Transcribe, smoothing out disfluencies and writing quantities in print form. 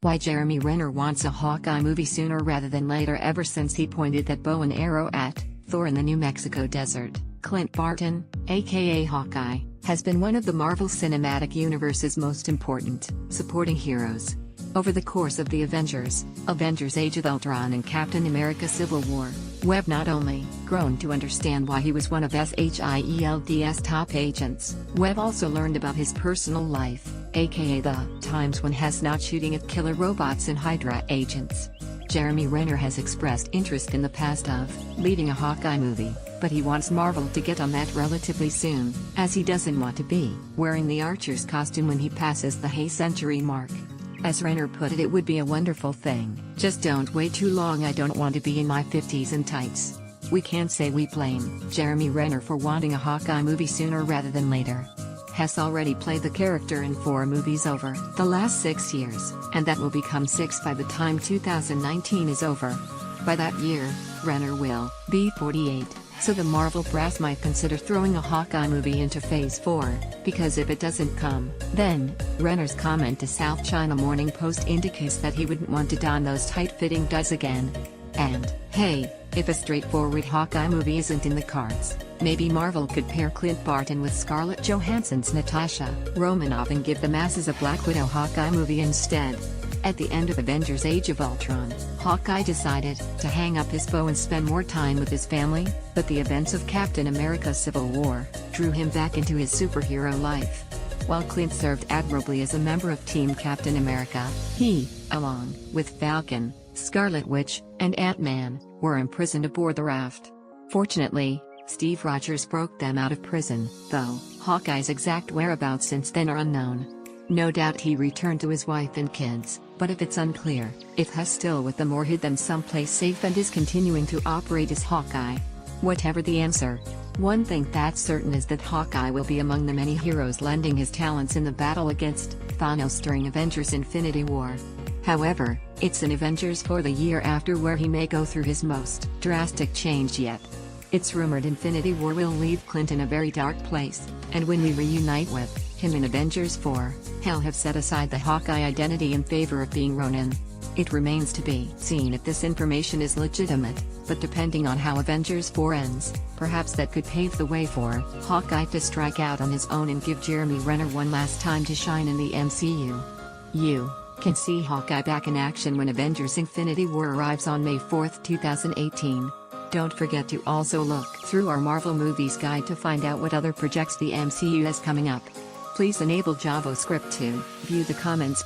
Why Jeremy Renner wants a Hawkeye movie sooner rather than later. Ever since he pointed that bow and arrow at Thor in the New Mexico desert, Clint Barton, aka Hawkeye, has been one of the Marvel Cinematic Universe's most important supporting heroes. Over the course of the Avengers Age of Ultron and Captain America Civil War, Webb not only grown to understand why he was one of SHIELD's top agents, Webb also learned about his personal life, aka the times when he's not shooting at killer robots and Hydra agents. Jeremy Renner has expressed interest in the past of leading a Hawkeye movie, but he wants Marvel to get on that relatively soon, as he doesn't want to be wearing the Archer's costume when he passes the Hay century mark. As Renner put it would be a wonderful thing, just don't wait too long. I don't want to be in my 50s in tights. We can't say we blame Jeremy Renner for wanting a Hawkeye movie sooner rather than later. Has already played the character in 4 movies over the last 6 years, and that will become 6 by the time 2019 is over. By that year, Renner will be 48, so the Marvel brass might consider throwing a Hawkeye movie into Phase 4, because if it doesn't come, then, Renner's comment to South China Morning Post indicates that he wouldn't want to don those tight-fitting duds again. And, hey, if a straightforward Hawkeye movie isn't in the cards, maybe Marvel could pair Clint Barton with Scarlett Johansson's Natasha Romanoff and give the masses a Black Widow Hawkeye movie instead. At the end of Avengers Age of Ultron, Hawkeye decided to hang up his bow and spend more time with his family, but the events of Captain America Civil War drew him back into his superhero life. While Clint served admirably as a member of Team Captain America, he, along with Falcon, Scarlet Witch, and Ant-Man, were imprisoned aboard the raft. Fortunately, Steve Rogers broke them out of prison, though Hawkeye's exact whereabouts since then are unknown. No doubt he returned to his wife and kids, but if it's unclear if he's still with them or hid them someplace safe and is continuing to operate as Hawkeye. Whatever the answer, one thing that's certain is that Hawkeye will be among the many heroes lending his talents in the battle against Thanos during Avengers Infinity War. However, it's in Avengers 4 the year after where he may go through his most drastic change yet. It's rumored Infinity War will leave Clint in a very dark place, and when we reunite with him in Avengers 4, he'll have set aside the Hawkeye identity in favor of being Ronin. It remains to be seen if this information is legitimate, but depending on how Avengers 4 ends, perhaps that could pave the way for Hawkeye to strike out on his own and give Jeremy Renner one last time to shine in the MCU. You can see Hawkeye back in action when Avengers Infinity War arrives on May 4, 2018. Don't forget to also look through our Marvel Movies Guide to find out what other projects the MCU has coming up. Please enable JavaScript to view the comments.